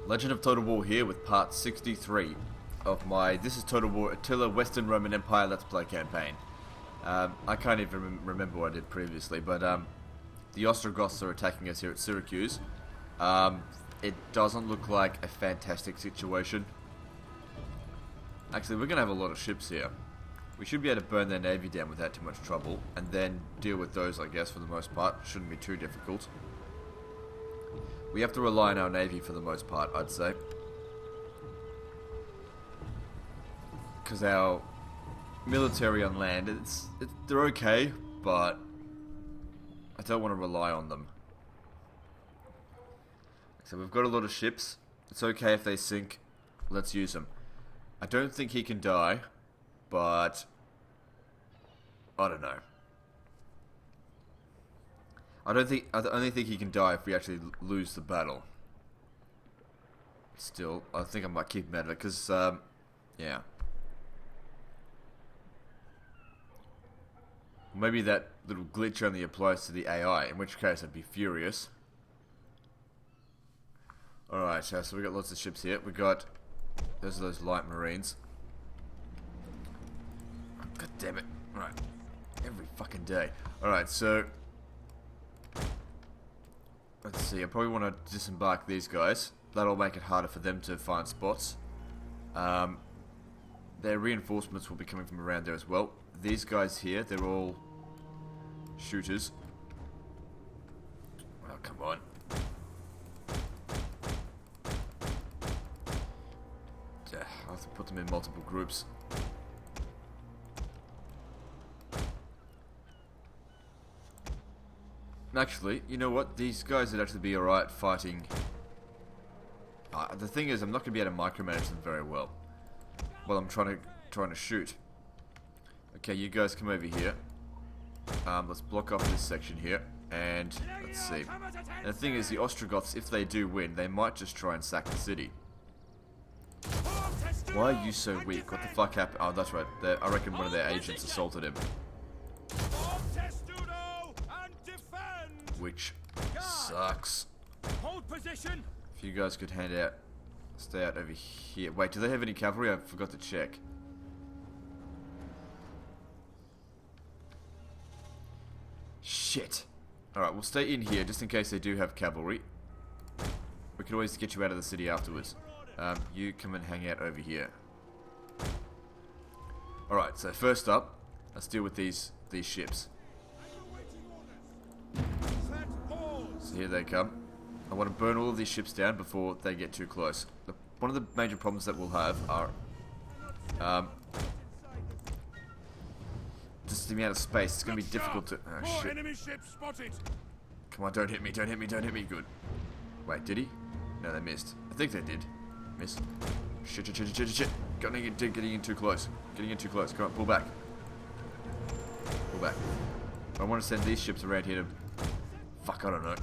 Legend of Total War here with part 63 of my This is Total War Attila Western Roman Empire Let's Play campaign. I can't even remember what I did previously, but the Ostrogoths are attacking us here at Syracuse. It doesn't look like a fantastic situation. Actually, we're going to have a lot of ships here. We should be able to burn their navy down without too much trouble, and then deal with those, I guess, for the most part. Shouldn't be too difficult. We have to rely on our navy for the most part, I'd say. Because our military on land, they're okay, but I don't want to rely on them. So we've got a lot of ships. It's okay if they sink. Let's use them. I don't think he can die, but I don't know. I only think he can die if we actually lose the battle. Still, I think I might keep him out of it, because, yeah. Maybe that little glitch only applies to the AI, in which case I'd be furious. Alright, so we got lots of ships here. We got, those are those light marines. Oh, God damn it. Alright, every fucking day. Alright, so let's see, I probably want to disembark these guys. That'll make it harder for them to find spots. Their reinforcements will be coming from around there as well. These guys here, they're all shooters. Oh, come on. I have to put them in multiple groups. Actually, you know what? These guys would actually be alright fighting. The thing is, I'm not going to be able to micromanage them very well while I'm trying to shoot. Okay, you guys come over here. Let's block off this section here, and let's see. And the thing is, the Ostrogoths, if they do win, they might just try and sack the city. Why are you so weak? What the fuck happened? Oh, that's right. I reckon one of their agents assaulted him. Which sucks. Hold position. If you guys could stay out over here. Wait, do they have any cavalry? I forgot to check. Shit. Alright, we'll stay in here just in case they do have cavalry. We can always get you out of the city afterwards. You come and hang out over here. Alright, so first up, let's deal with these ships. So here they come. I want to burn all of these ships down before they get too close. One of the major problems that we'll have are just the amount of space. It's going to be difficult to... Oh, shit. Enemy ships spotted. Come on, don't hit me, don't hit me, don't hit me. Good. Wait, did he? No, they missed. I think they did. Miss. Shit. Getting in too close. Getting in too close. Come on, pull back. Pull back. I want to send these ships around here to... Fuck, I don't know.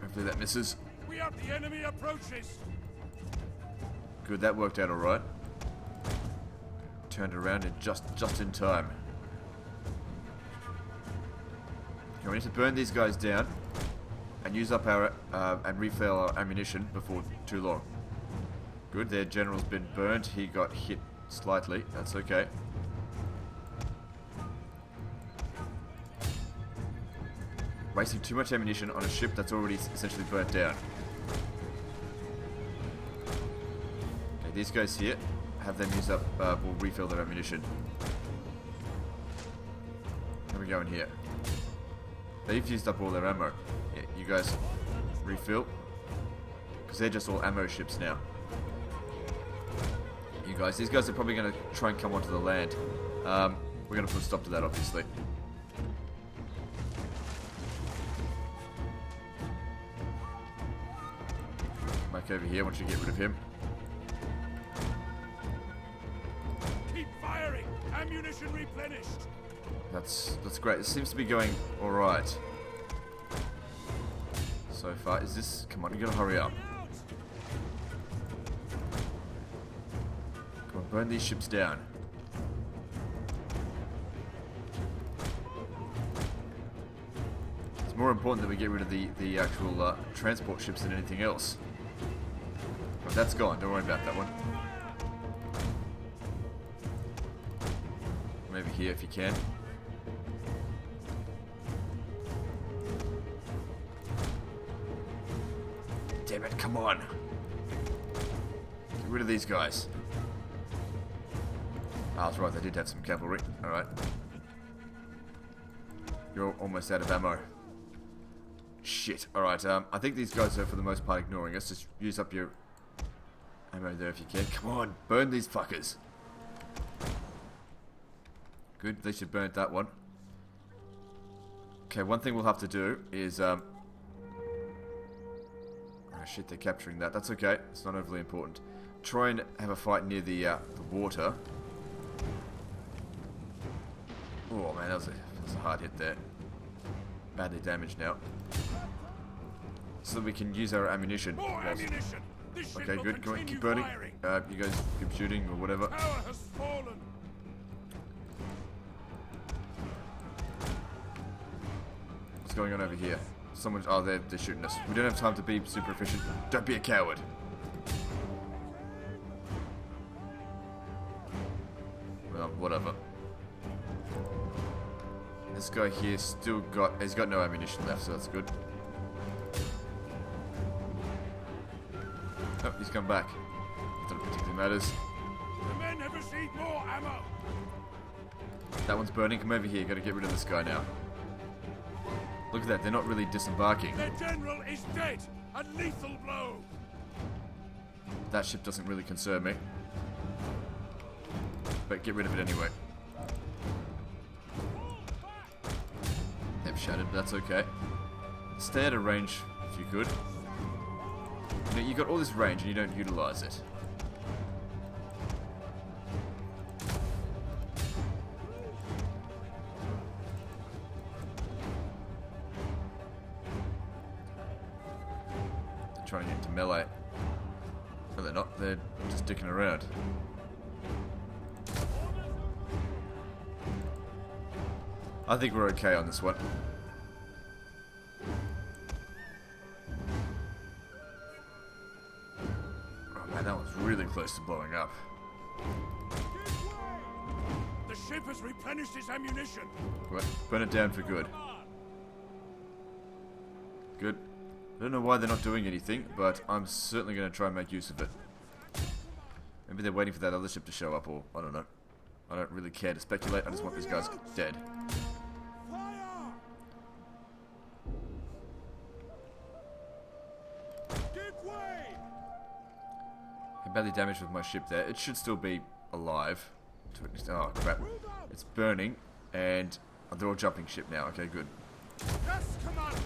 Hopefully that misses. We have the enemy approaches. Good, that worked out alright. Turned around in just in time. Okay, we need to burn these guys down and use up our and refill our ammunition before too long. Good, their general's been burned. He got hit slightly. That's okay. Wasting too much ammunition on a ship that's already essentially burnt down. Okay, these guys here, have them use up, we'll refill their ammunition. How are we going here? They've used up all their ammo. Yeah, you guys refill. Because they're just all ammo ships now. You guys, these guys are probably going to try and come onto the land. We're going to put a stop to that, obviously. Back over here once you get rid of him. Keep firing. Ammunition replenished. That's great. This seems to be going alright. So far. Is this... Come on, you gotta hurry up. Come on, burn these ships down. more important that we get rid of the actual transport ships than anything else. But that's gone. Don't worry about that one. Maybe here if you can. Damn it, come on. Get rid of these guys. Ah, that's right, they did have some cavalry. Alright. You're almost out of ammo. Shit. Alright, I think these guys are for the most part ignoring us. Just use up your ammo there if you can. Come on, burn these fuckers. Good, they should burn that one. Okay, one thing we'll have to do is, oh shit, they're capturing that. That's okay. It's not overly important. Try and have a fight near the water. Oh man, that was a hard hit there. Badly damaged now. So that we can use our ammunition. More ammunition. This ship Okay, will good. Go on, continue keep burning. firing. You guys keep shooting or whatever. Power has fallen. What's going on over here? Someone's... Oh, they're shooting us. We don't have time to be super efficient. Don't be a coward. Well, whatever. This guy here still got... He's got no ammunition left, so that's good. Oh, he's come back. Not that it particularly matters. The men have received more ammo. That one's burning. Come over here. Gotta get rid of this guy now. Look at that. They're not really disembarking. Their general is dead. A lethal blow. That ship doesn't really concern me. But get rid of it anyway. They've shattered, but that's okay. Stay at a range if you could. You know, you got all this range and you don't utilize it. They're trying to get into melee. No, they're not. They're just dicking around. I think we're okay on this one. Oh man, that was really close to blowing up. The ship has replenished its ammunition. What? Burn it down for good. Good. I don't know why they're not doing anything, but I'm certainly going to try and make use of it. Maybe they're waiting for that other ship to show up, or I don't know. I don't really care to speculate. I just want these guys dead. I'm badly damaged with my ship there. It should still be alive. Oh crap. It's burning, and they're all jumping ship now. Okay, good. Yes, Commander.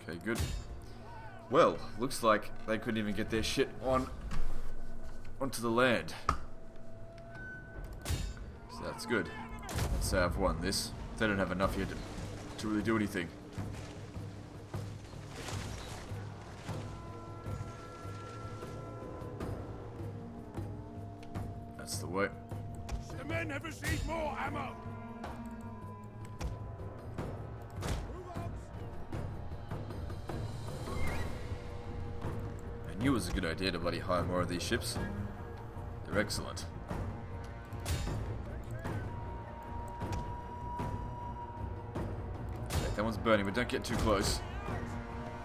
Okay, good. Well, looks like they couldn't even get their shit onto the land. So that's good. Let's say I've won this. They don't have enough here to really do anything. That's the way. The men have received more ammo. I knew it was a good idea to bloody hire more of these ships. They're excellent. Okay, that one's burning, but don't get too close.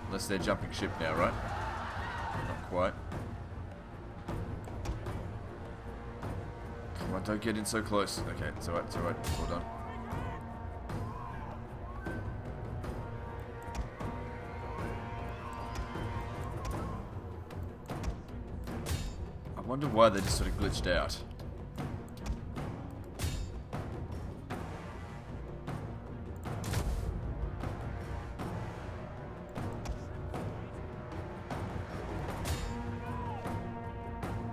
Unless they're jumping ship now, right? Not quite. Come on, don't get in so close. Okay, it's alright, it's alright. It's all done. I wonder why they just sort of glitched out.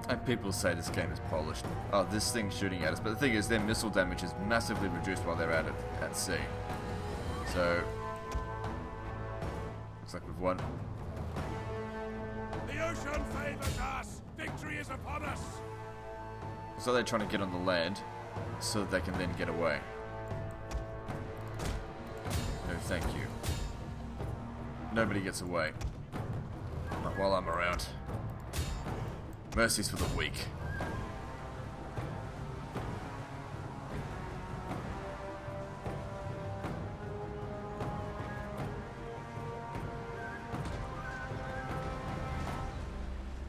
And people say this game is polished. Oh, this thing's shooting at us. But the thing is, their missile damage is massively reduced while they're at sea. So, looks like we've won. The ocean favors us. Victory is upon us. Looks like they're trying to get on the land so that they can then get away. No, thank you. Nobody gets away. Not while I'm around. Mercy's for the weak.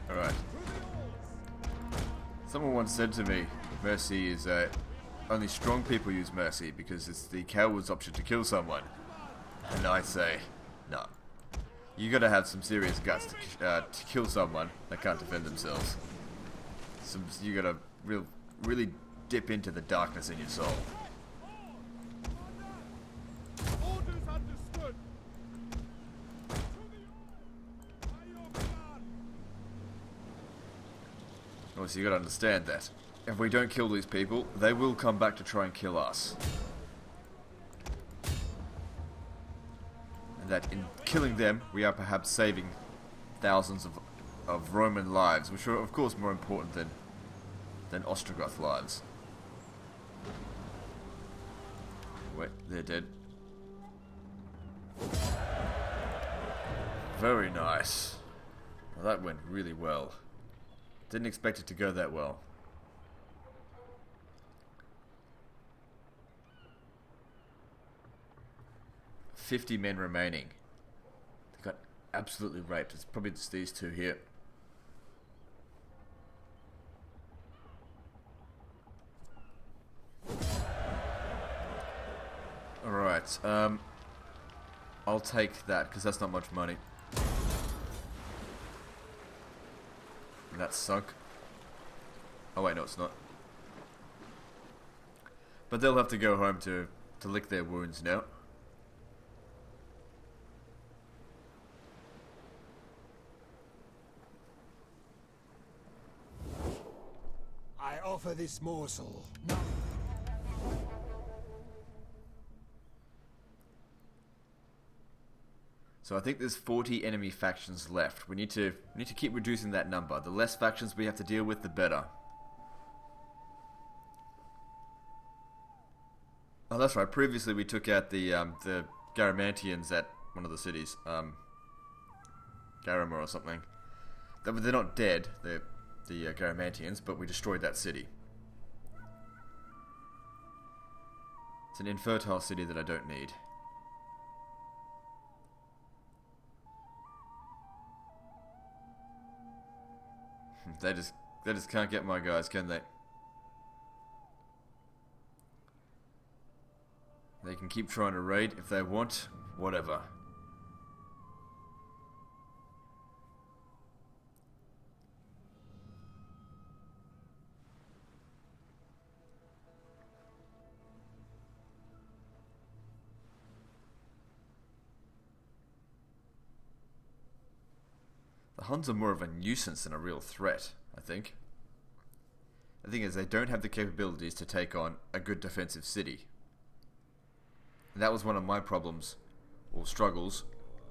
Alright. Someone once said to me, mercy is only strong people use mercy because it's the coward's option to kill someone. And I say, no. You gotta have some serious guts to kill someone that can't defend themselves. You gotta really dip into the darkness in your soul. Orders understood. Obviously, you gotta understand that. If we don't kill these people, they will come back to try and kill us. And that in killing them, we are perhaps saving thousands of Roman lives, which are of course more important than Ostrogoth lives. Wait, they're dead. Very nice. Well, that went really well. Didn't expect it to go that well. "50 men remaining." They got absolutely raped. It's probably just these two here. Alright, I'll take that, because that's not much money. And that's sunk. Oh wait, no it's not. But they'll have to go home to lick their wounds now. I offer this morsel. So I think there's 40 enemy factions left. We need to keep reducing that number. The less factions we have to deal with, the better. Oh, that's right. Previously we took out the Garamantians at one of the cities, Garama or something. They're not dead, the Garamantians, but we destroyed that city. It's an infertile city that I don't need. They just can't get my guys, can they? They can keep trying to raid if they want, whatever. The Huns are more of a nuisance than a real threat, I think. The thing is, they don't have the capabilities to take on a good defensive city. And that was one of my problems, or struggles,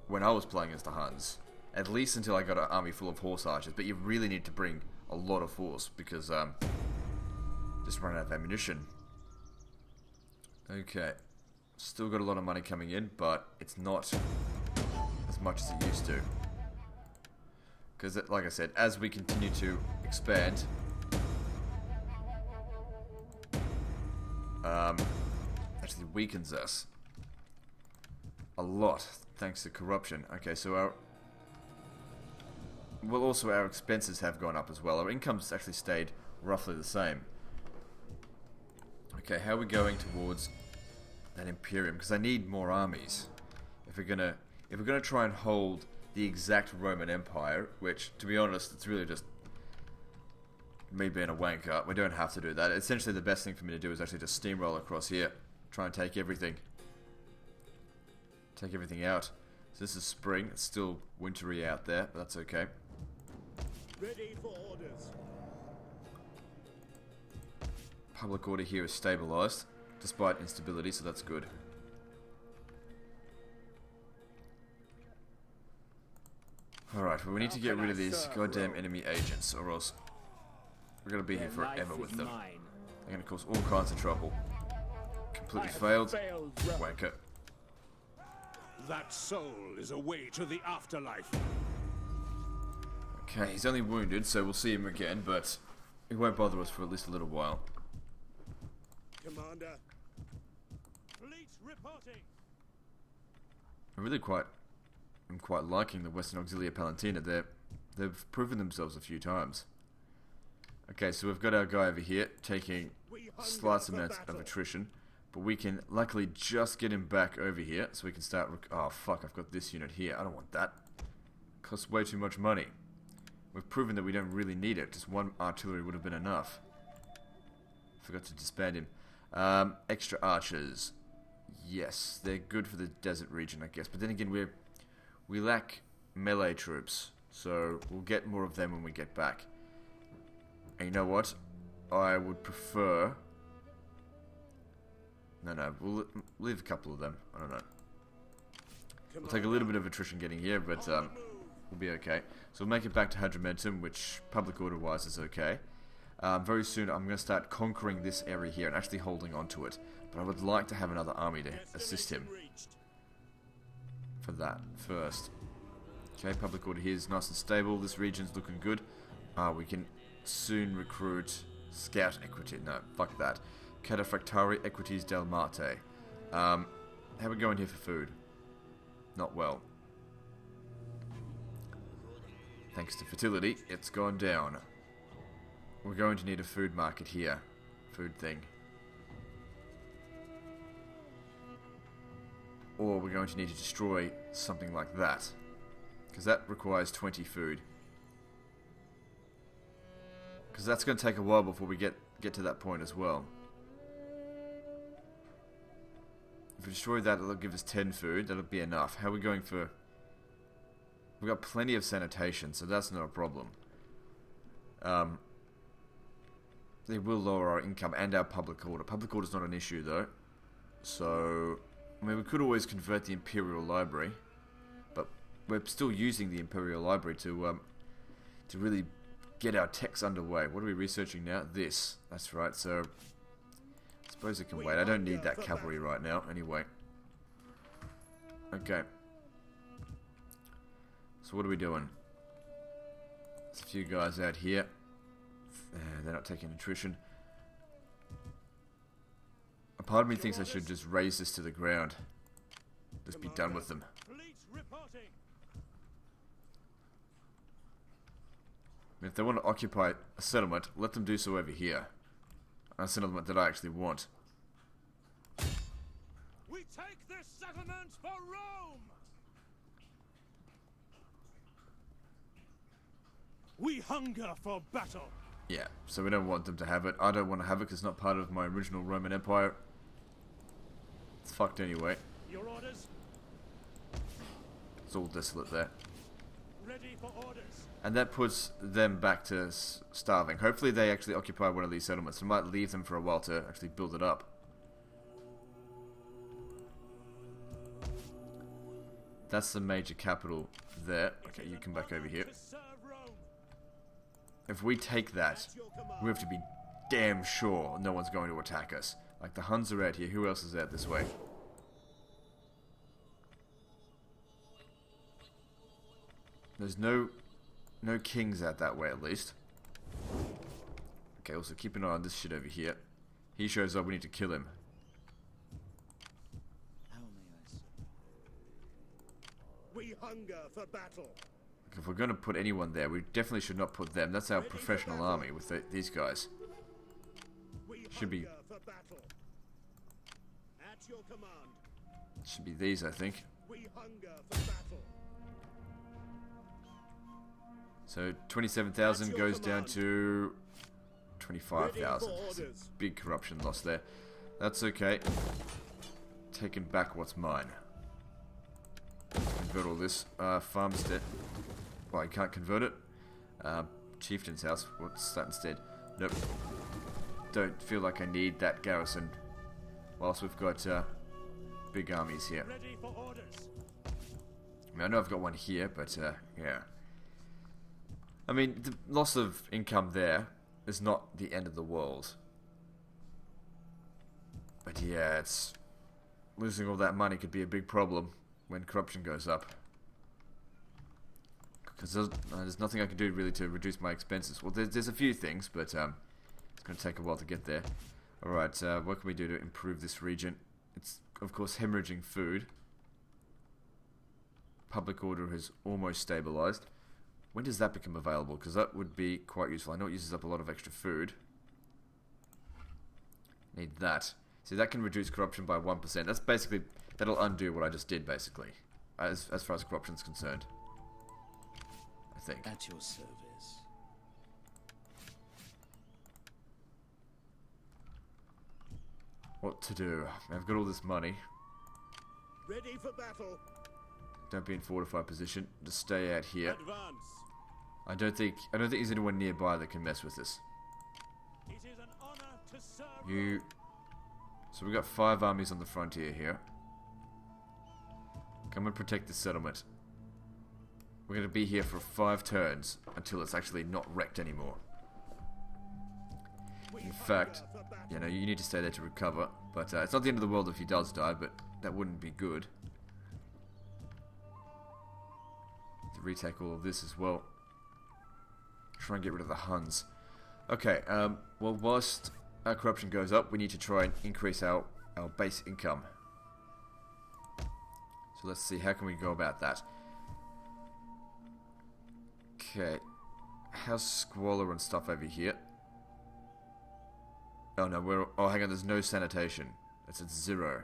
when I was playing as the Huns. At least until I got an army full of horse archers, but you really need to bring a lot of force, because, just run out of ammunition. Okay. Still got a lot of money coming in, but it's not as much as it used to. Because, like I said, as we continue to expand, actually weakens us a lot, thanks to corruption. Okay, so also our expenses have gone up as well. Our income's actually stayed roughly the same. Okay, how are we going towards that Imperium? Because I need more armies. If we're gonna try and hold the exact Roman Empire, which, to be honest, it's really just me being a wanker. We don't have to do that. Essentially, the best thing for me to do is actually just steamroll across here. Try and take everything. Take everything out. So this is spring. It's still wintry out there, but that's okay. Ready for orders. Public order here is stabilized, despite instability, so that's good. Alright, well, we need to get rid of these goddamn enemy agents, or else We're going to be here Their forever life with is them. mine. They're going to cause all kinds of trouble. Completely failed. Wanker. That soul is away to the afterlife. Okay, he's only wounded, so we'll see him again, but he won't bother us for at least a little while. Commander. Fleet reporting. I'm quite liking the Western Auxilia Palantina. They've proven themselves a few times. Okay, so we've got our guy over here taking slight amounts of attrition, but we can luckily just get him back over here so we can start. Oh fuck! I've got this unit here. I don't want that. It costs way too much money. We've proven that we don't really need it. Just one artillery would have been enough. Forgot to disband him. Extra archers. Yes, they're good for the desert region, I guess. But then again, we lack melee troops, so we'll get more of them when we get back. And you know what? I would prefer... No, we'll leave a couple of them. I don't know. We'll take a little bit of attrition getting here, but we'll be okay. So we'll make it back to Hadrimentum, which public order-wise is okay. Very soon I'm going to start conquering this area here and actually holding on to it. But I would like to have another army to assist him for that first. Okay, public order here is nice and stable. This region's looking good. We can soon recruit Scout Equity. No, fuck that. Cataphractari Equities del Marte. How are we going here for food? Not well. Thanks to fertility, it's gone down. We're going to need a food market here. Food thing. Or we're going to need to destroy something like that. Because that requires 20 food. Because that's going to take a while before we get to that point as well. If we destroy that, it'll give us 10 food. That'll be enough. How are we going for... We've got plenty of sanitation, so that's not a problem. They will lower our income and our public order. Public order is not an issue, though. So, I mean, we could always convert the Imperial Library. But we're still using the Imperial Library to really get our techs underway. What are we researching now? This. That's right, so... I suppose it can wait. I don't need that cavalry right now, anyway. Okay. So what are we doing? There's a few guys out here. They're not taking attrition. A part of me thinks I should just raise this to the ground. Just be done with them. If they want to occupy a settlement, let them do so over here. A settlement that I actually want. We take this settlement for Rome! We hunger for battle! Yeah, so we don't want them to have it. I don't want to have it because it's not part of my original Roman Empire. It's fucked anyway. Your orders? It's all desolate there. Ready for orders. And that puts them back to starving. Hopefully they actually occupy one of these settlements. We might leave them for a while to actually build it up. That's the major capital there. Okay, you come back over here. If we take that, we have to be damn sure no one's going to attack us. Like, the Huns are out here. Who else is out this way? There's no kings out that way, at least. Okay, also keep an eye on this shit over here. He shows up, we need to kill him. How may I serve? We hunger for battle. If we're going to put anyone there, we definitely should not put them. That's our professional army with these guys. Should be... For battle. At your command. Should be these, I think. We hunger for battle. So 27,000 goes down to 25,000. That's a big corruption loss there. That's okay. Taking back what's mine. Convert all this. Farmstead. Well, I can't convert it. Chieftain's house. What's that instead? Nope. Don't feel like I need that garrison. Whilst we've got big armies here. Ready for orders. I mean, I know I've got one here, but yeah. I mean, the loss of income there is not the end of the world. But yeah, it's... losing all that money could be a big problem when corruption goes up. Because there's nothing I can do really to reduce my expenses. Well, there's a few things, but it's going to take a while to get there. Alright, what can we do to improve this region? It's, of course, hemorrhaging food. Public order has almost stabilized. When does that become available? Because that would be quite useful. I know it uses up a lot of extra food. Need that. See, that can reduce corruption by 1%. That's basically... that'll undo what I just did, basically. As far as corruption's concerned. I think. At your service. What to do? I've got all this money. Ready for battle. Don't be in fortified position. Just stay out here. Advance. I don't think there's anyone nearby that can mess with this. It is an honor to serve You... So we've got 5 armies on the frontier here. Come and protect the settlement. We're going to be here for 5 turns until it's actually not wrecked anymore. In fact, you know, you need to stay there to recover. But it's not the end of the world if he does die, but that wouldn't be good. To retake all of this as well. Try and get rid of the Huns. Okay, well, whilst our corruption goes up, we need to try and increase our base income. So let's see, how can we go about that? Okay, how's squalor and stuff over here? Oh no, oh hang on, there's no sanitation. It's at 0.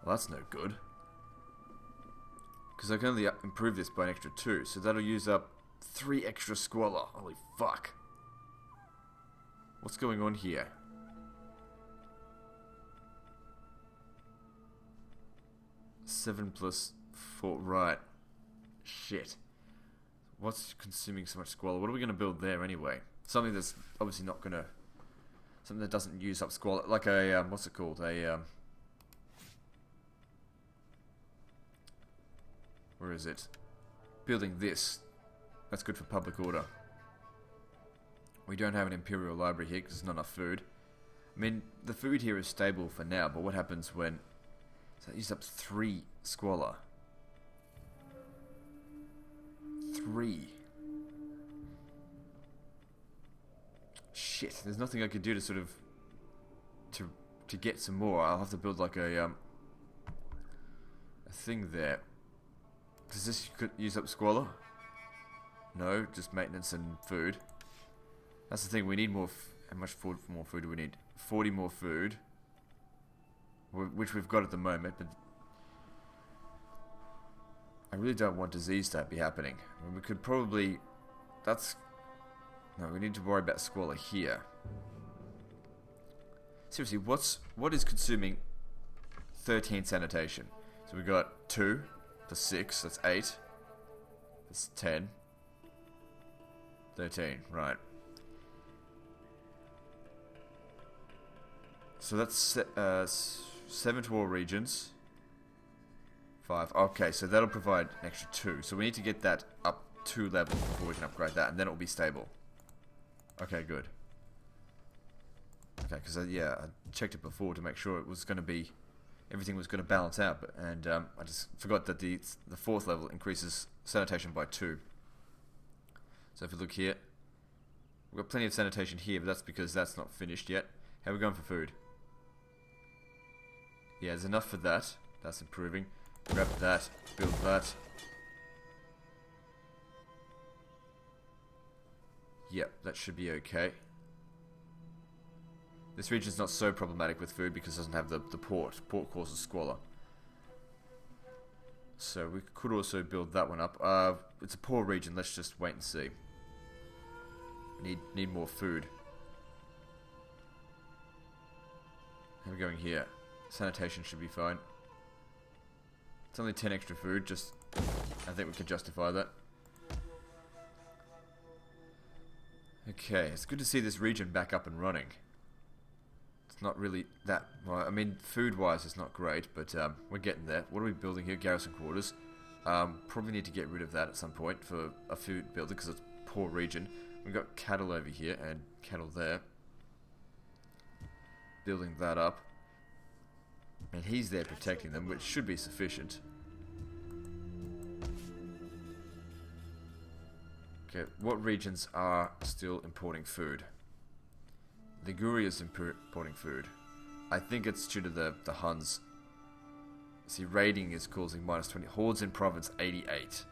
Well, that's no good. Because I can only improve this by an extra 2, so that'll use up 3 extra squalor. Holy fuck. What's going on here? Seven plus 4, right. Shit. What's consuming so much squalor? What are we going to build there anyway? Something that's obviously not going to... something that doesn't use up squalor. Like a, what's it called? Where is it? Building this. That's good for public order. We don't have an Imperial Library here because there's not enough food. I mean, the food here is stable for now, but what happens when... so that used up 3 squalor. 3. Shit, there's nothing I could do to sort of... to get some more. I'll have to build like a thing there. Does this use up squalor? No, just maintenance and food. That's the thing, we need more... how much more food do we need? 40 more food. Which we've got at the moment, but... I really don't want disease to be happening. I mean, we could probably... that's... no, we need to worry about squalor here. Seriously, what is consuming 13 sanitation? So we got 2 for 6, that's 8. That's 10. 13, right. So that's 7 to all regions. 5. Okay, so that'll provide an extra 2. So we need to get that up 2 levels before we can upgrade that, and then it'll be stable. Okay, good. Okay, because yeah, I checked it before to make sure it was going to be... everything was going to balance out, but, and I just forgot that the 4th level increases sanitation by 2. So if you look here, we've got plenty of sanitation here, but that's because that's not finished yet. How are we going for food? Yeah, there's enough for that. That's improving. Grab that. Build that. Yep, that should be okay. This region's not so problematic with food because it doesn't have the port. Port causes squalor. So we could also build that one up. It's a poor region. Let's just wait and see. Need more food. How are we going here? Sanitation should be fine. It's only 10 extra food. Just, I think we can justify that. Okay, it's good to see this region back up and running. It's not really that... well, I mean, food-wise it's not great, but we're getting there. What are we building here? Garrison quarters. Probably need to get rid of that at some point for a food builder, because it's poor region. We've got cattle over here and cattle there. Building that up. And he's there protecting them, which should be sufficient. Okay, what regions are still importing food? Liguria is importing food. I think it's due to the Huns. See, raiding is causing -20. Hordes in province 88.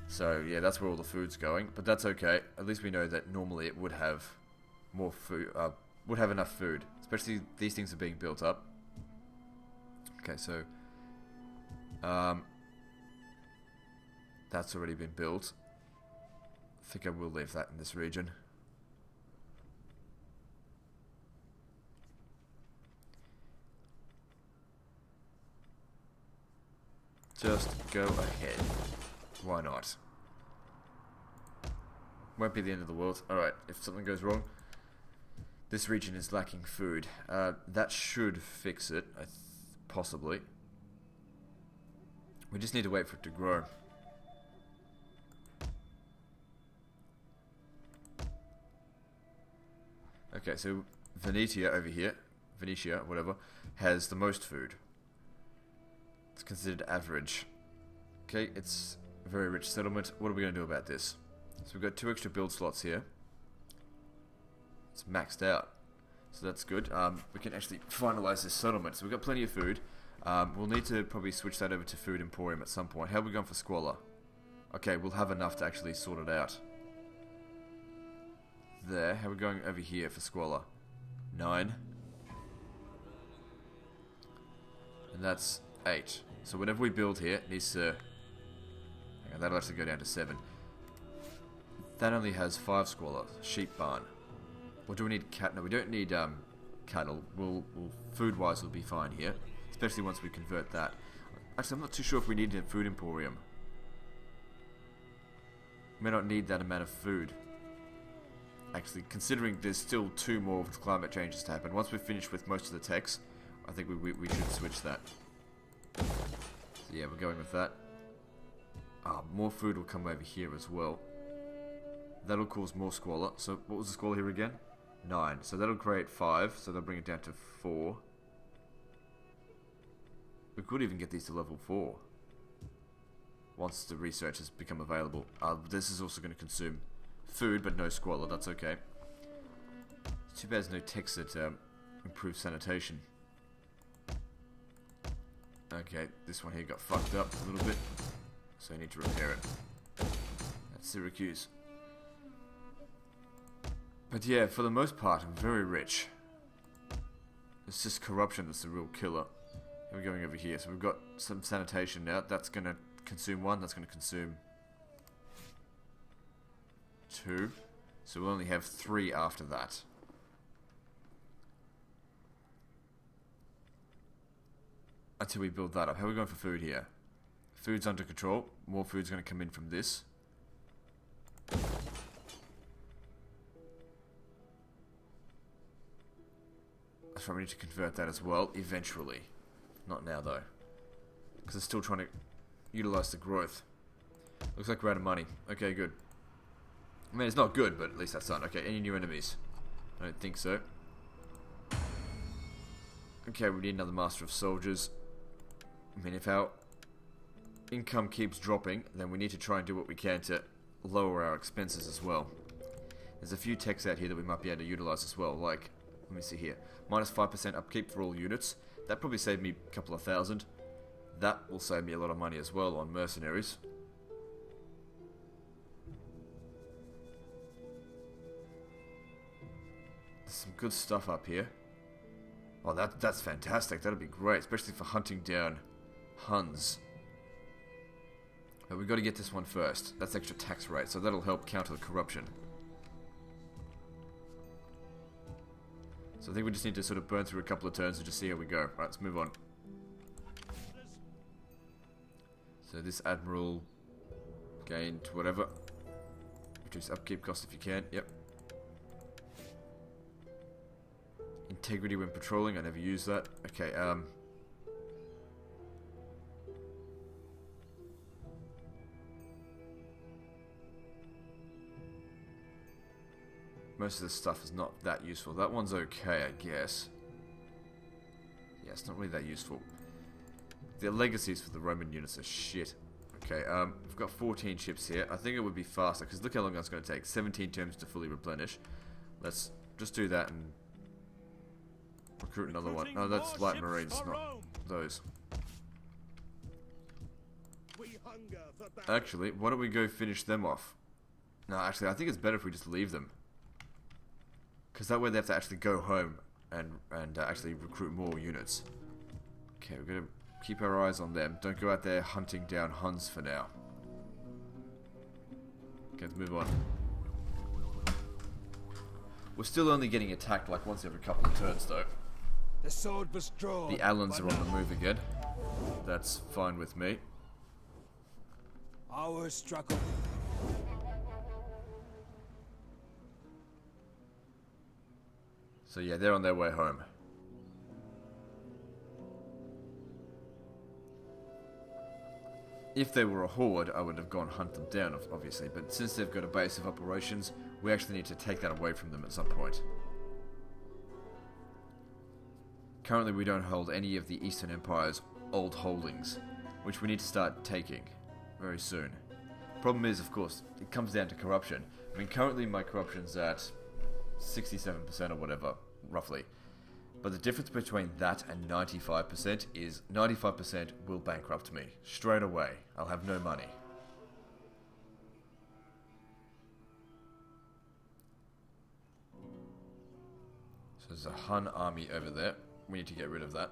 So, yeah, that's where all the food's going. But that's okay. At least we know that normally it would have more food, would have enough food. Especially these things are being built up. Okay, so that's already been built. I think I will leave that in this region. Just go ahead. Why not? Won't be the end of the world. Alright, if something goes wrong. This region is lacking food. That should fix it, possibly. We just need to wait for it to grow. Okay, so Venetia over here, Venetia, whatever, has the most food. It's considered average. Okay, it's a very rich settlement. What are we going to do about this? So we've got 2 extra build slots here. It's maxed out. So that's good. We can actually finalize this settlement. So we've got plenty of food. We'll need to probably switch that over to Food Emporium at some point. How are we going for Squalor? Okay, we'll have enough to actually sort it out. There. How are we going over here for Squalor? 9. And that's 8. So whatever we build here needs to... hang on, that'll actually go down to 7. That only has 5 Squalor. Sheep barn. Or do we need cat? No, we don't need cattle. Food-wise, we'll be fine here. Especially once we convert that. Actually, I'm not too sure if we need a Food Emporium. We may not need that amount of food. Actually, considering there's still 2 more of the climate changes to happen. Once we're finished with most of the techs, I think we should switch that. So yeah, we're going with that. More food will come over here as well. That'll cause more Squalor. So what was the Squalor here again? 9. So that'll create 5. So they'll bring it down to 4. We could even get these to level 4. Once the research has become available. This is also going to consume food, but no Squalor. That's okay. It's too bad there's no techs that improve sanitation. Okay, this one here got fucked up a little bit. So I need to repair it. That's Syracuse. But yeah, for the most part, I'm very rich. It's just corruption that's the real killer. We're going over here. So we've got some sanitation now. That's going to consume 1. That's going to consume 2. So we'll only have 3 after that. Until we build that up. How are we going for food here? Food's under control. More food's going to come in from this. That's right, we need to convert that as well, eventually. Not now, though. Because it's still trying to utilize the growth. Looks like we're out of money. Okay, good. I mean, it's not good, but at least that's done. Okay, any new enemies? I don't think so. Okay, we need another Master of Soldiers. I mean, if our income keeps dropping, then we need to try and do what we can to lower our expenses as well. There's a few techs out here that we might be able to utilize as well, like, let me see here, minus 5% upkeep for all units. That probably saved me a couple of thousand. That will save me a lot of money as well on mercenaries. There's some good stuff up here. Oh, that's fantastic. That'll be great, especially for hunting down Huns. But we've got to get this one first. That's extra tax rate, so that'll help counter the corruption. So I think we just need to sort of burn through a couple of turns and just see how we go. Right, let's move on. So this Admiral gained whatever. Reduce upkeep cost if you can. Yep. Integrity when patrolling. I never use that. Okay, most of this stuff is not that useful. That one's okay, I guess. Yeah, it's not really that useful. The legacies for the Roman units are shit. Okay, we've got 14 ships here. I think it would be faster, because look how long that's going to take. 17 turns to fully replenish. Let's just do that and recruit another one. Oh, that's light marines, not those. Actually, why don't we go finish them off? No, actually, I think it's better if we just leave them. Because that way they have to actually go home and actually recruit more units. Okay, we're going to keep our eyes on them. Don't go out there hunting down Huns for now. Okay, let's move on. We're still only getting attacked like once every couple of turns, though. The sword was drawn. The Alans are on the move again. That's fine with me. Our struggle. So yeah, they're on their way home. If they were a horde, I would have gone hunt them down, obviously, but since they've got a base of operations, we actually need to take that away from them at some point. Currently, we don't hold any of the Eastern Empire's old holdings, which we need to start taking very soon. Problem is, of course, it comes down to corruption. I mean, currently my corruption's at 67% or whatever, roughly. But the difference between that and 95% is 95% will bankrupt me. Straight away. I'll have no money. So there's a Hun army over there. We need to get rid of that.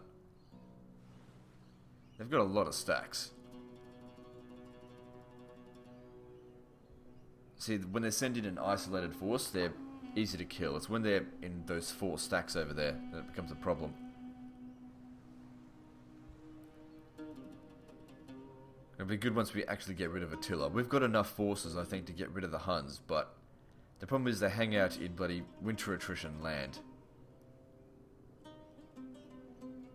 They've got a lot of stacks. See, when they send in an isolated force, they're easy to kill. It's when they're in those 4 stacks over there that it becomes a problem. It'll be good once we actually get rid of Attila. We've got enough forces, I think, to get rid of the Huns, but the problem is they hang out in bloody winter attrition land.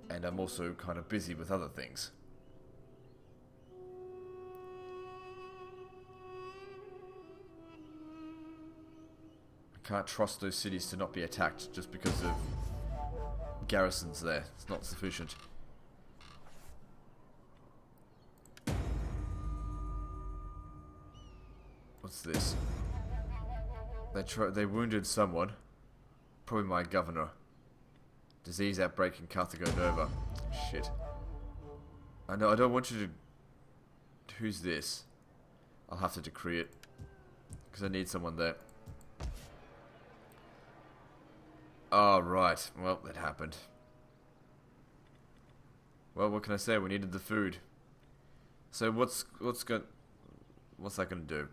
And I'm also kind of busy with other things. Can't trust those cities to not be attacked just because of garrisons there. It's not sufficient. What's this? They wounded someone. Probably my governor. Disease outbreak in Carthago Nova. Shit. I know, I don't want you to... Who's this? I'll have to decree it. Because I need someone there. Oh, right. Well, that happened. Well, what can I say? We needed the food. So what's that going to do?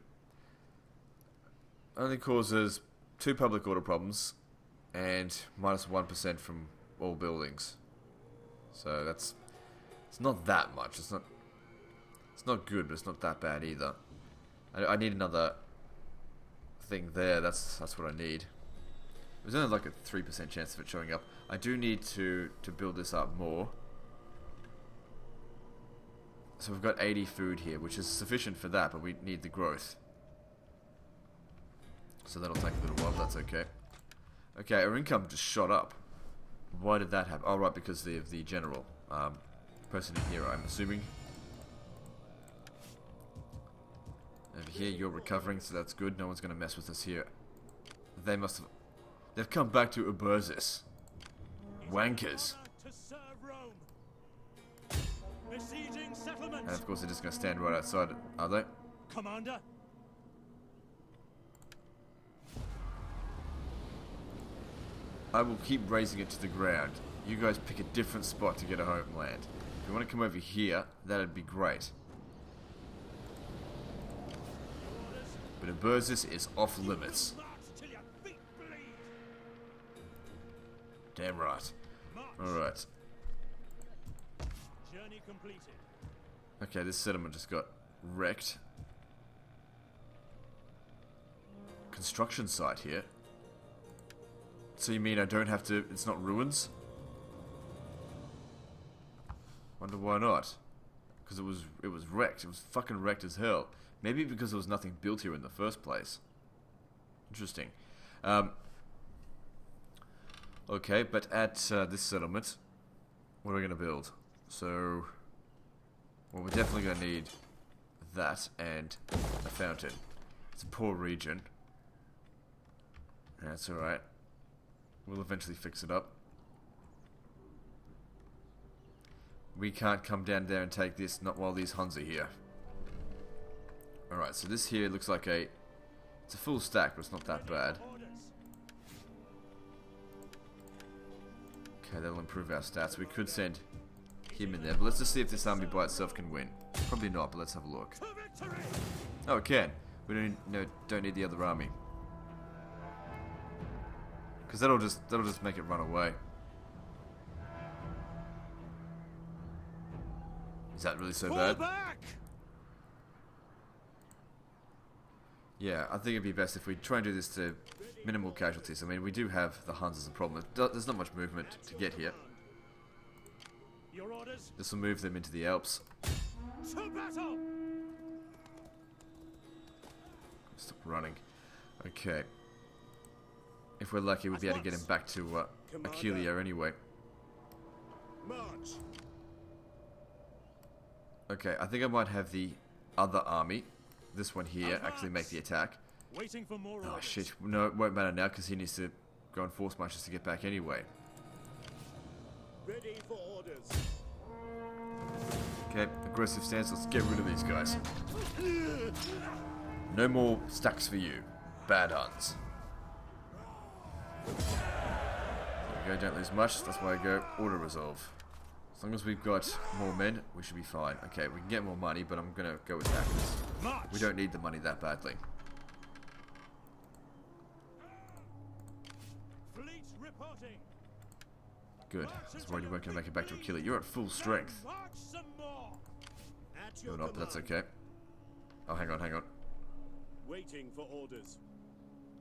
Only causes 2 public order problems and minus 1% from all buildings. So it's not that much. It's not good, but it's not that bad either. I need another thing there. That's what I need. There's only like a 3% chance of it showing up. I do need to build this up more. So we've got 80 food here, which is sufficient for that, but we need the growth. So that'll take a little while, but that's okay. Okay, our income just shot up. Why did that happen? Oh, right, because of the general person in here, I'm assuming. Over here, you're recovering, so that's good. No one's going to mess with us here. They must have... They've come back to Ubersis. Wankers. And of course they're just going to stand right outside it, are they? Commander? I will keep raising it to the ground. You guys pick a different spot to get a homeland. If you want to come over here, that'd be great. But Ubersis is off limits. Damn right. Alright. Journey completed. Okay, this settlement just got wrecked. Construction site here. So you mean I don't have to... It's not ruins? Wonder why not. Because it was wrecked. It was fucking wrecked as hell. Maybe because there was nothing built here in the first place. Interesting. Okay, but at this settlement, what are we going to build? So, well, we're definitely going to need that and a fountain. It's a poor region. That's alright. We'll eventually fix it up. We can't come down there and take this, not while these Huns are here. Alright, so this here looks like it's a full stack, but it's not that bad. Okay, that'll improve our stats. We could send him in there, but let's just see if this army by itself can win. Probably not, but let's have a look. Oh, it can. We don't need the other army. Because that'll just make it run away. Is that really so bad? Yeah, I think it'd be best if we try and do this to minimal casualties. I mean, we do have the Huns as a problem. There's not much movement to get here. This will move them into the Alps. Stop running. Okay. If we're lucky, we'll be able to get him back to Attila anyway. Okay, I think I might have the other army, this one here, actually make the attack. Oh shit, no, it won't matter now because he needs to go and force marches to get back anyway. Ready for orders. Okay, aggressive stance, let's get rid of these guys. No more stacks for you, bad Huns. There we go, don't lose much, that's why I go auto resolve. As long as we've got more men, we should be fine. Okay, we can get more money, but I'm gonna go with that. We don't need the money that badly. Good. That's why you weren't gonna make it back to Attila. You're at full strength. You're not, but that's okay. Oh, hang on. Waiting for orders.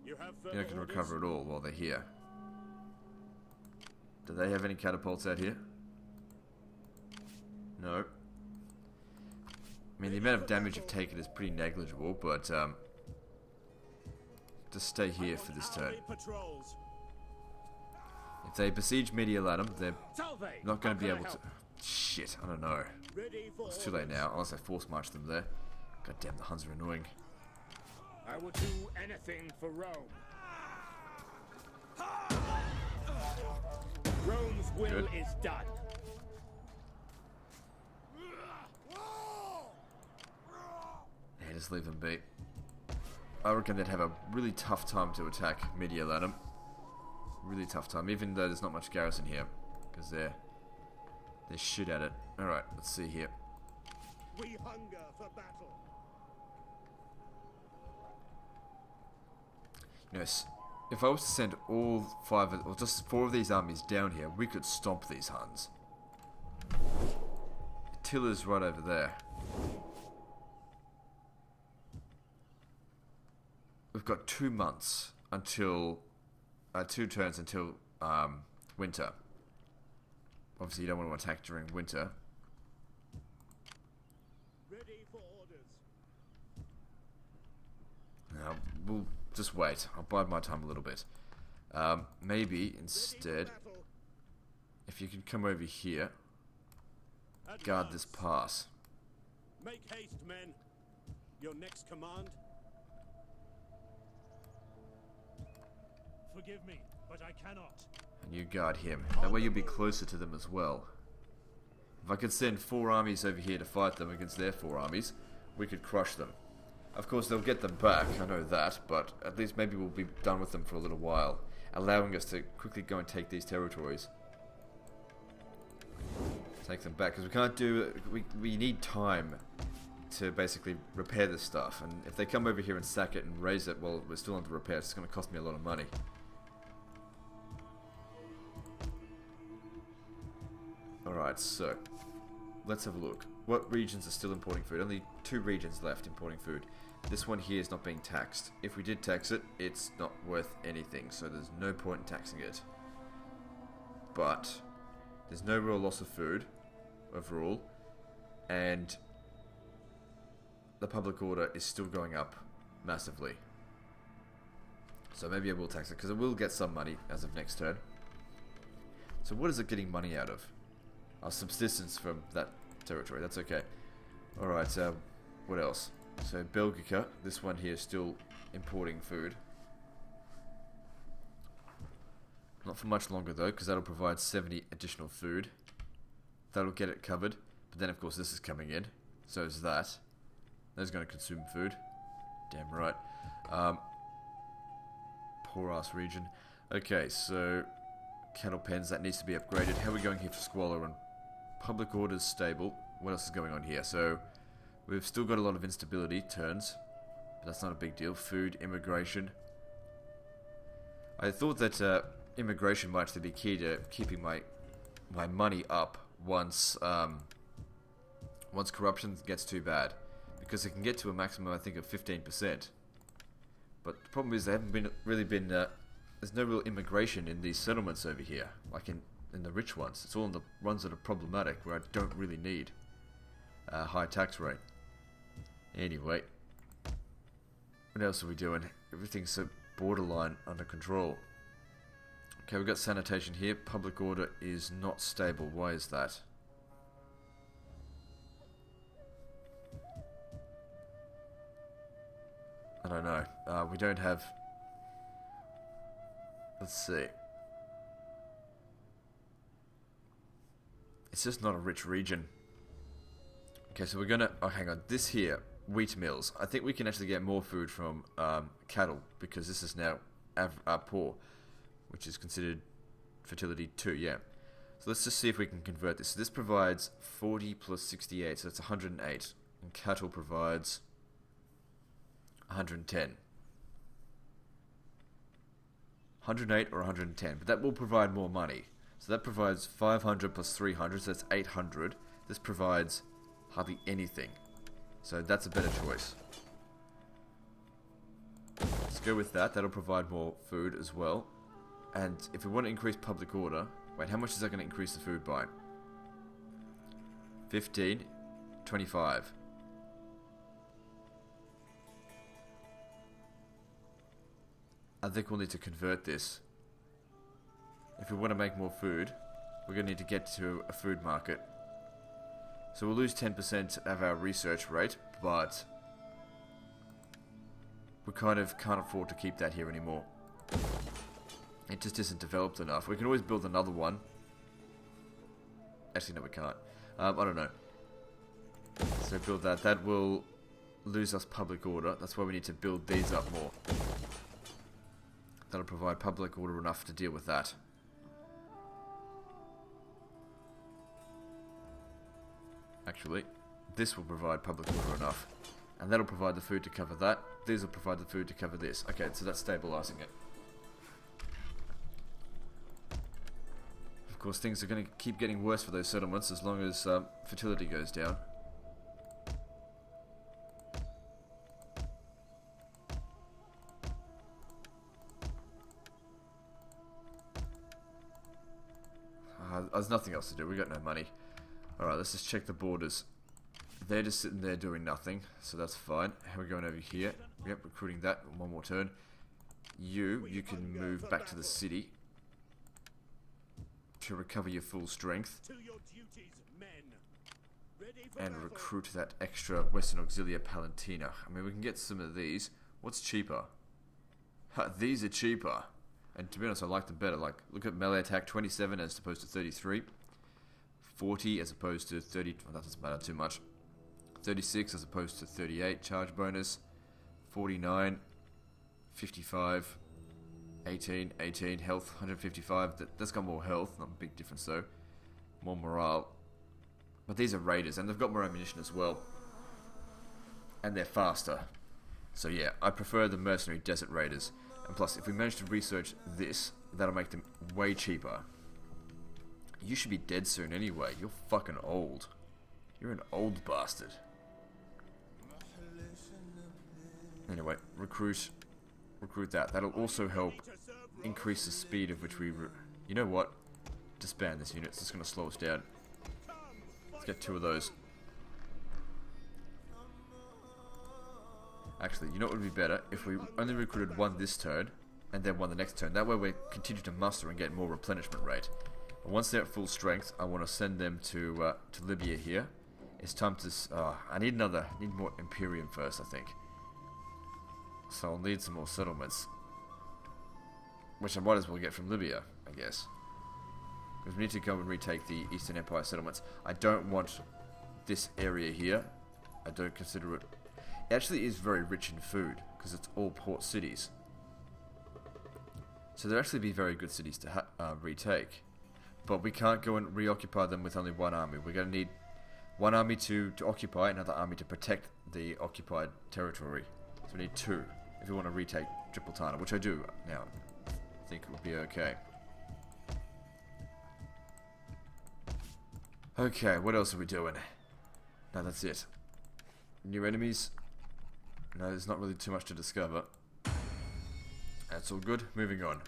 You have You're not gonna recover it all while they're here. Do they have any catapults out here? No. I mean, the amount of damage you've taken is pretty negligible, but just stay here for this turn. If they besiege Mediolanum, they're not going to be able to... Shit, I don't know. It's too late now, unless I force march them there. God damn, the Huns are annoying. I will do anything for Rome. Rome's will is done. Yeah, just leave them be. I reckon they'd have a really tough time to attack Mediolanum. Really tough time, even though there's not much garrison here, because they're shit at it. Alright, let's see here. We hunger for battle. Yes, if I was to send all 5 or just 4 of these armies down here, we could stomp these Huns. Attila's right over there. We've got 2 months until 2 turns until winter. Obviously, you don't want to attack during winter. Ready for orders. Now, we'll just wait. I'll bide my time a little bit. Maybe instead, if you could come over here, guard this pass. Make haste, men. Your next command. Forgive me, but I cannot. And you guard him. That way you'll be closer to them as well. If I could send 4 armies over here to fight them against their 4 armies, we could crush them. Of course, they'll get them back, I know that, but at least maybe we'll be done with them for a little while, allowing us to quickly go and take these territories. Take them back, because we can't do... We need time to basically repair this stuff, and if they come over here and sack it and raise it while we're still under repair, it's going to cost me a lot of money. Alright, so let's have a look. What regions are still importing food? Only 2 regions left importing food. This one here is not being taxed. If we did tax it, it's not worth anything, so there's no point in taxing it. But there's no real loss of food overall, and the public order is still going up massively. So maybe I will tax it, because it will get some money as of next turn. So what is it getting money out of? Our subsistence from that territory. That's okay. Alright, what else? So Belgica, this one here is still importing food. Not for much longer though, because that'll provide 70 additional food. That'll get it covered. But then of course this is coming in. So is that. That's going to consume food. Damn right. Poor ass region. Okay, so cattle pens, that needs to be upgraded. How are we going here for squalor and public order's stable? What else is going on here? So we've still got a lot of instability turns, but that's not a big deal. Food, immigration. I thought that immigration might actually be key to keeping my money up once once corruption gets too bad, because it can get to a maximum I think of 15%. But the problem is there haven't really been there's no real immigration in these settlements over here, like in the rich ones. It's all in the ones that are problematic, where I don't really need a high tax rate. Anyway, what else are we doing? Everything's so borderline under control. Okay, we've got sanitation here. Public order is not stable. Why is that? I don't know. We don't have... Let's see. It's just not a rich region. Okay, so we're gonna... Oh, hang on. This here, wheat mills. I think we can actually get more food from cattle, because this is now poor, which is considered fertility 2, yeah. So let's just see if we can convert this. So this provides 40 plus 68, so that's 108. And cattle provides 110. 108 or 110, but that will provide more money. So that provides 500 plus 300, so that's 800. This provides hardly anything. So that's a better choice. Let's go with that. That'll provide more food as well. And if we want to increase public order... Wait, how much is that going to increase the food by? 15, 25. I think we'll need to convert this. If we want to make more food, we're going to need to get to a food market. So we'll lose 10% of our research rate, but we kind of can't afford to keep that here anymore. It just isn't developed enough. We can always build another one. Actually, no, we can't. I don't know. So build that. That will lose us public order. That's why we need to build these up more. That'll provide public order enough to deal with that. Actually, this will provide public order enough. And that'll provide the food to cover that. These will provide the food to cover this. Okay, so that's stabilizing it. Of course, things are going to keep getting worse for those settlements as long as fertility goes down. There's nothing else to do. We got no money. Alright, let's just check the borders. They're just sitting there doing nothing, so that's fine. How are we going over here? Yep, recruiting that. One more turn. You can move back to the city to recover your full strength and recruit that extra Western Auxilia Palantina. I mean, we can get some of these. What's cheaper? These are cheaper. And to be honest, I like them better. Like, look at melee attack 27 as opposed to 33. 40 as opposed to 30. Well, that doesn't matter too much. 36 as opposed to 38 charge bonus. 49. 55. 18. 18. Health 155. That's got more health. Not a big difference though. More morale. But these are raiders and they've got more ammunition as well. And they're faster. So yeah, I prefer the mercenary desert raiders. And plus, if we manage to research this, that'll make them way cheaper. You should be dead soon anyway. You're fucking old. You're an old bastard. Anyway, recruit that. That'll also help increase the speed of which we... You know what? Disband this unit. It's just going to slow us down. Let's get 2 of those. Actually, you know what would be better? If we only recruited 1 this turn, and then 1 the next turn. That way we continue to muster and get more replenishment rate. And once they're at full strength, I want to send them to Libya here. It's time to... I need more Imperium first, I think. So I'll need some more settlements. Which I might as well get from Libya, I guess. Because we need to go and retake the Eastern Empire settlements. I don't want this area here. I don't consider it... It actually is very rich in food, because it's all port cities. So they'll actually be very good cities to retake. But we can't go and reoccupy them with only one army. We're going to need one army to occupy, another army to protect the occupied territory. So we need two if we want to retake Gibraltar, which I do now. I think it would be okay. Okay, what else are we doing? No, that's it. New enemies? No, there's not really too much to discover. That's all good. Moving on.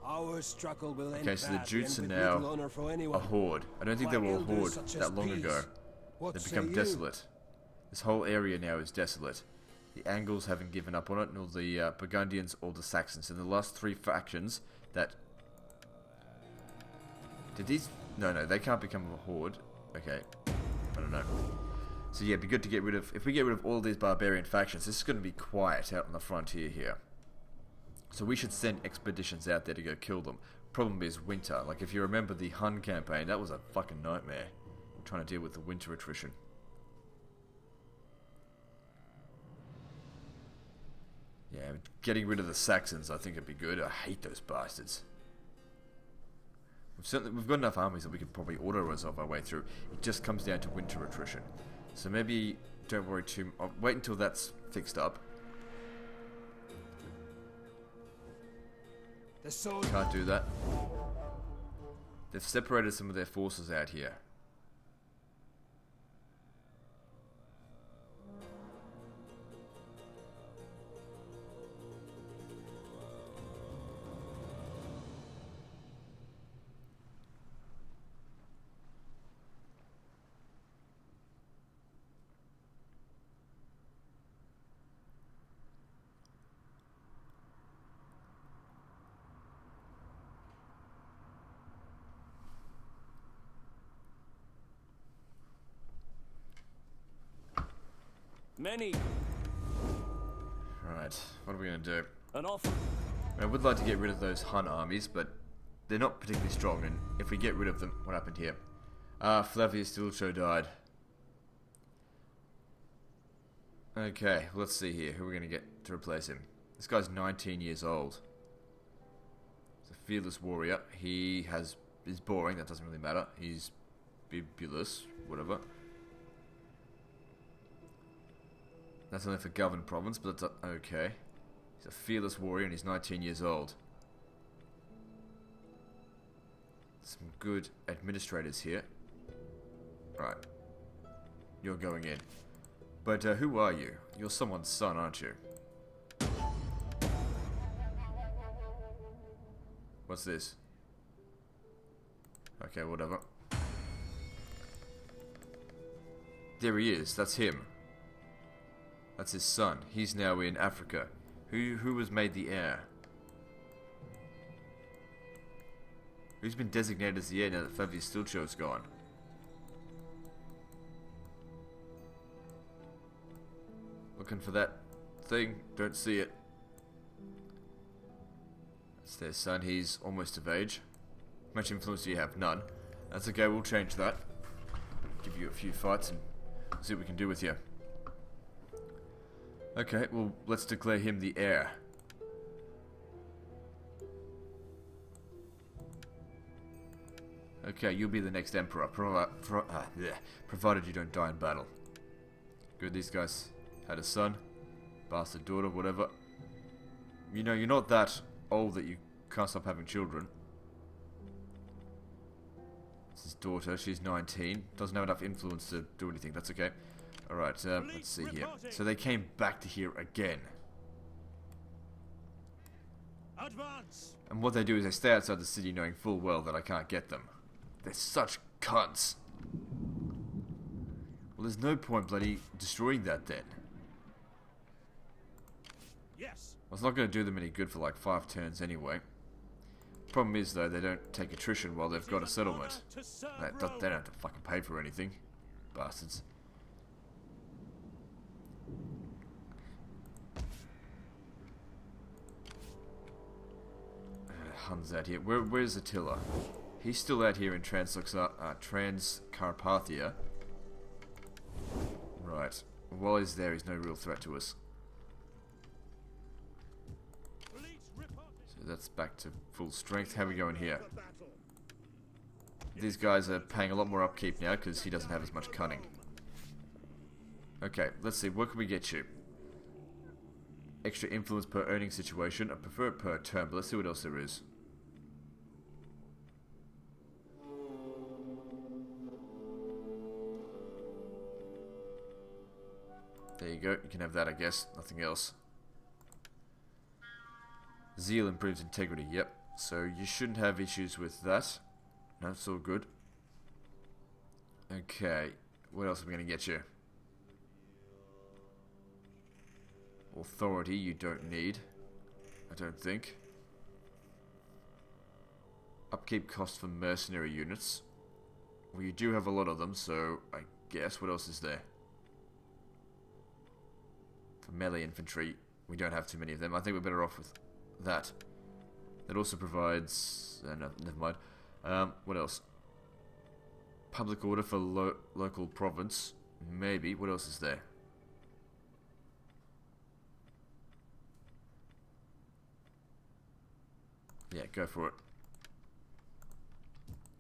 Our struggle will end Okay, so the badly Jutes are and with now little honor for a anyone. horde. I don't think they were a horde that long ago. They've become desolate. This whole area now is desolate. The Angles haven't given up on it, nor the Burgundians or the Saxons. And the last three factions that... Did these... No, they can't become a horde. Okay, I don't know. So yeah, it'd be good to get rid of... If we get rid of all these barbarian factions, this is going to be quiet out on the frontier here. So we should send expeditions out there to go kill them. Problem is winter. Like, if you remember the Hun campaign, that was a fucking nightmare. Trying to deal with the winter attrition. Yeah, getting rid of the Saxons, I think it'd be good. I hate those bastards. We've got enough armies that we could probably auto-resolve our way through. It just comes down to winter attrition. So maybe don't worry too much. I'll wait until that's fixed up. Can't do that. They've separated some of their forces out here. Many. Right, what are we going to do? An offer. I would like to get rid of those Hun armies, but they're not particularly strong, and if we get rid of them... What happened here? Flavius Stilcho died. Okay, let's see here. Who are we going to get to replace him? This guy's 19 years old. He's a fearless warrior. He is boring, that doesn't really matter. He's bibulous, whatever. That's only for Govern Province, but that's okay. He's a fearless warrior and he's 19 years old. Some good administrators here. Right. You're going in. But who are you? You're someone's son, aren't you? What's this? Okay, whatever. There he is. That's him. That's his son. He's now in Africa. Who was made the heir? Who's been designated as the heir now that Flavius Stilcho's gone? Looking for that thing. Don't see it. That's their son. He's almost of age. How much influence do you have? None. That's okay. We'll change that. Give you a few fights and see what we can do with you. Okay, well, let's declare him the heir. Okay, you'll be the next emperor, provided you don't die in battle. Good, these guys had a son, bastard daughter, whatever. You know, you're not that old that you can't stop having children. This is his daughter, she's 19, doesn't have enough influence to do anything, that's okay. Alright, let's see here. So they came back to here again. Advance! And what they do is they stay outside the city knowing full well that I can't get them. They're such cunts. Well, there's no point bloody destroying that then. Yes. Well, it's not going to do them any good for like 5 turns anyway. Problem is though, they don't take attrition while they've got a settlement. They don't have to fucking pay for anything. Bastards. Huns out here. Where's Attila? He's still out here in Transcarpathia. Right. While he's there, he's no real threat to us. So that's back to full strength. How are we going here? These guys are paying a lot more upkeep now because he doesn't have as much cunning. Okay, let's see. What can we get you? Extra influence per earning situation. I prefer it per turn, but let's see what else there is. There you go. You can have that, I guess. Nothing else. Zeal improves integrity. Yep. So you shouldn't have issues with that. No, it's all good. Okay. What else are we going to get you? Authority you don't need. I don't think. Upkeep cost for mercenary units. Well, you do have a lot of them, so I guess. What else is there? For melee infantry, we don't have too many of them. I think we're better off with that. It also provides... no, never mind. What else? Public order for local province. Maybe. What else is there? Yeah, go for it.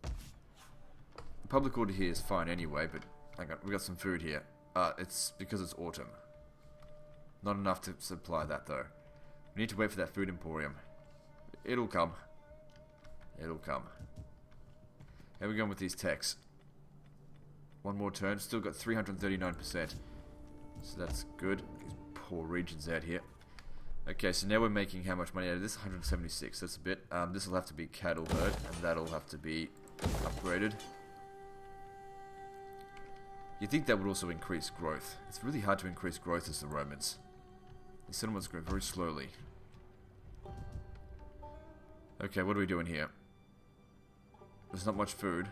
The public order here is fine anyway, but hang on, we got some food here. It's because it's autumn. Not enough to supply that though. We need to wait for that food emporium. It'll come. It'll come. How are we going with these techs? One more turn. Still got 339%. So that's good. These poor regions out here. Okay, so now we're making how much money out of this? 176. That's a bit. This will have to be cattle herd, and that'll have to be upgraded. You'd think that would also increase growth. It's really hard to increase growth as the Romans. The settlements grow very slowly. Okay, what are we doing here? There's not much food.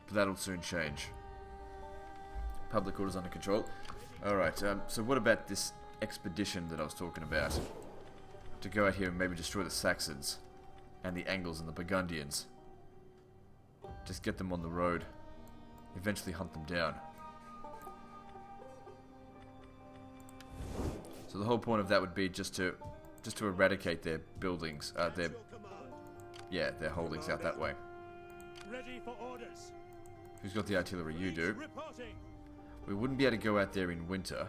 But that'll soon change. Public order's under control. Alright, so what about this expedition that I was talking about? To go out here and maybe destroy the Saxons. And the Angles and the Burgundians. Just get them on the road. Eventually hunt them down. So the whole point of that would be just to eradicate their buildings, their holdings out that way. Ready for orders. Who's got the artillery? You do. We wouldn't be able to go out there in winter.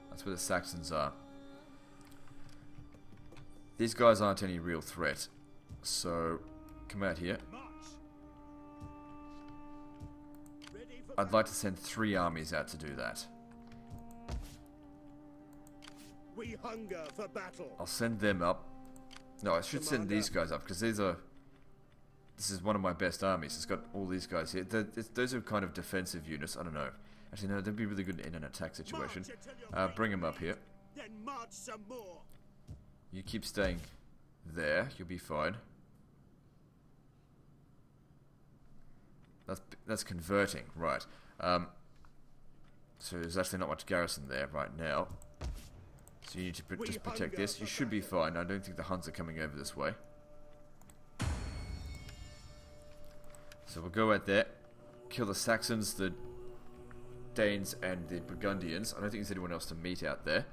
That's where the Saxons are. These guys aren't any real threat. So, come out here. I'd like to send 3 armies out to do that. We hunger for battle. I'll send them up. No, I should send these guys up, because this is one of my best armies. It's got all these guys here. Those are kind of defensive units. I don't know. Actually, no, they'd be really good in an attack situation. Bring them up here. Then march some more. You keep staying there. You'll be fine. That's converting, right. So there's actually not much garrison there right now. So you need to just protect this. You should be fine. I don't think the Huns are coming over this way. So we'll go out there. Kill the Saxons, the Danes, and the Burgundians. I don't think there's anyone else to meet out there.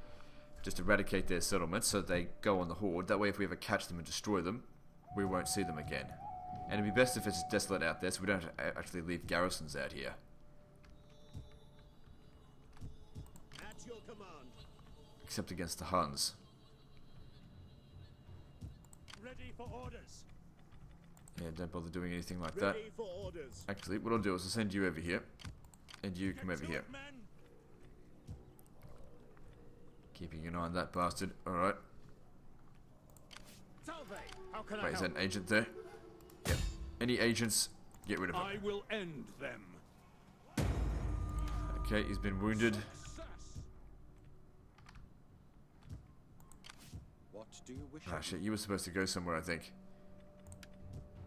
Just eradicate their settlements so they go on the horde. That way if we ever catch them and destroy them, we won't see them again. And it'd be best if it's desolate out there so we don't have to actually leave garrisons out here. At your command. Except against the Huns. Ready for orders. Yeah, don't bother doing anything like that. Ready for orders. Actually, what I'll do is I'll send you over here. And you come over here. Keeping an eye on that bastard. Alright. How can Wait, is that an agent there? Yep. Any agents, get rid of him. I will end them. Okay, he's been wounded. What do you wish? Ah shit, you were supposed to go somewhere, I think.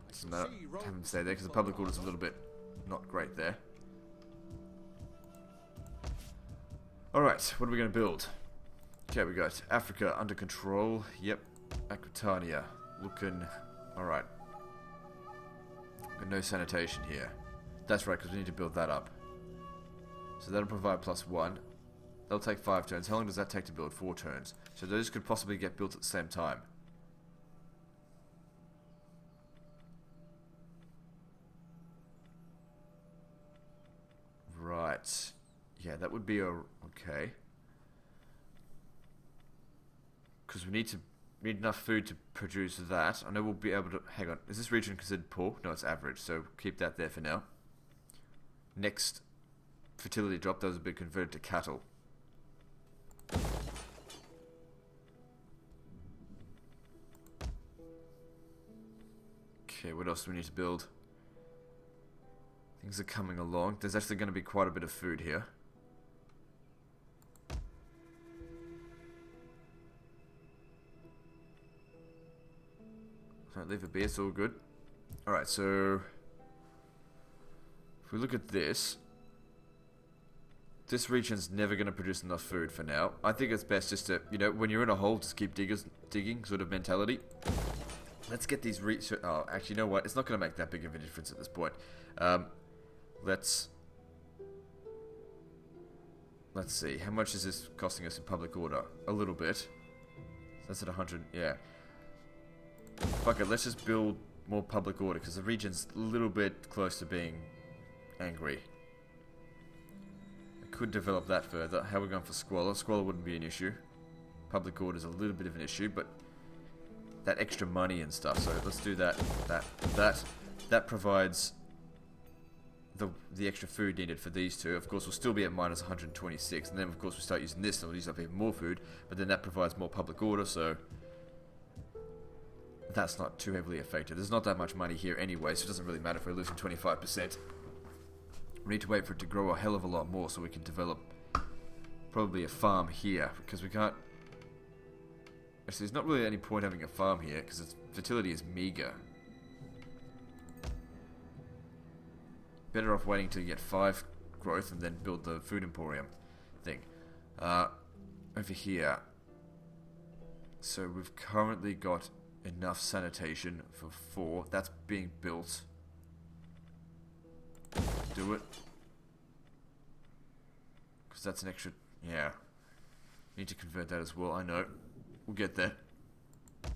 Doesn't matter. Have him stay there because the public order's a little bit not great there. Alright, what are we going to build? Okay, we got Africa under control. Yep. Aquitania. Looking... Alright. Got no sanitation here. That's right, because we need to build that up. So that'll provide +1. That'll take 5 turns. How long does that take to build? 4 turns. So those could possibly get built at the same time. Right. Yeah, that would be a... Okay. Because we need enough food to produce that. I know we'll be able to... Hang on. Is this region considered poor? No, it's average. So keep that there for now. Next fertility drop, those have been converted to cattle. Okay, what else do we need to build? Things are coming along. There's actually going to be quite a bit of food here. Don't leave it be, it's all good. Alright, so... If we look at this... This region's never going to produce enough food for now. I think it's best just to, you know, when you're in a hole, just keep digging sort of mentality. Let's get these oh, actually, you know what? It's not going to make that big of a difference at this point. Let's see. How much is this costing us in public order? A little bit. So that's at 100. Yeah. Fuck it. Let's just build more public order because the region's a little bit close to being angry. I could develop that further. How are we going for squalor? Squalor wouldn't be an issue. Public order is a little bit of an issue, but that extra money and stuff. So let's do that. That provides the extra food needed for these two. Of course, we'll still be at minus 126, and then of course we start using this, and we'll use up even more food. But then that provides more public order, so that's not too heavily affected. There's not that much money here anyway, so it doesn't really matter if we're losing 25%. We need to wait for it to grow a hell of a lot more so we can develop probably a farm here, because we can't... Actually, there's not really any point having a farm here, because its fertility is meager. Better off waiting till you get 5 growth and then build the food emporium thing. Over here. So we've currently got enough sanitation for 4. That's being built. Do it. Because that's an extra... Yeah. Need to convert that as well, I know. We'll get there. I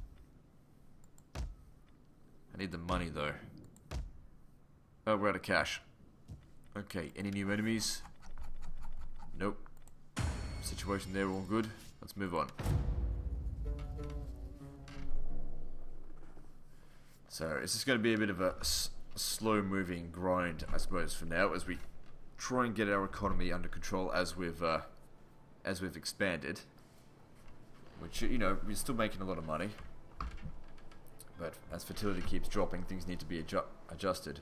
need the money though. Oh, we're out of cash. Okay, any new enemies? Nope. Situation there, all good. Let's move on. So, it's just going to be a bit of a slow-moving grind, I suppose, for now, as we try and get our economy under control as we've expanded. Which, you know, we're still making a lot of money. But as fertility keeps dropping, things need to be adjusted.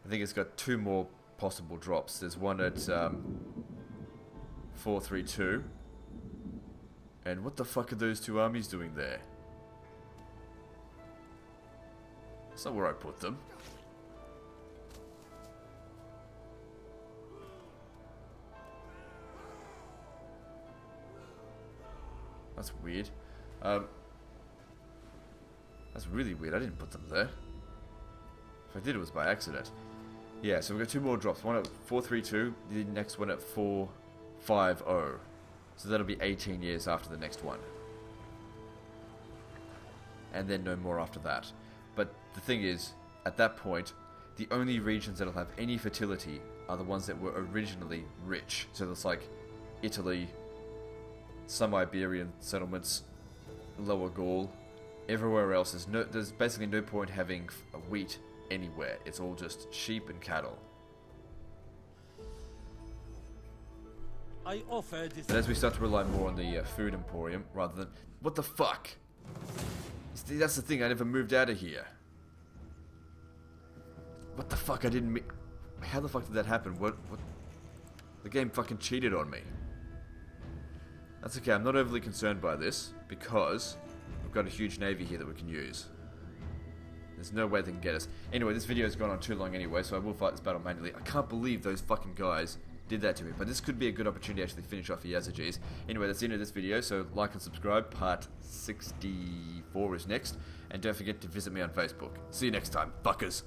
I think it's got 2 more possible drops. There's one at 432. And what the fuck are those 2 armies doing there? That's not where I put them. That's weird. That's really weird. I didn't put them there. If I did, it was by accident. Yeah, so we've got 2 more drops. One at 432, the next one at 450. So that'll be 18 years after the next one. And then no more after that. But the thing is, at that point, the only regions that'll have any fertility are the ones that were originally rich. So that's like Italy, some Iberian settlements, Lower Gaul. Everywhere else, there's basically no point having wheat anywhere. It's all just sheep and cattle. I offer this. But as we start to rely more on the food emporium rather than... What the fuck? See, that's the thing, I never moved out of here. What the fuck, I didn't... How the fuck did that happen? What? The game fucking cheated on me. That's okay, I'm not overly concerned by this, because we've got a huge navy here that we can use. There's no way they can get us. Anyway, this video's gone on too long anyway, so I will fight this battle manually. I can't believe those fucking guys did that to me, but this could be a good opportunity to actually finish off the Yazidis. Anyway, that's the end of this video, so like and subscribe. Part 64 is next, and don't forget to visit me on Facebook. See you next time, fuckers.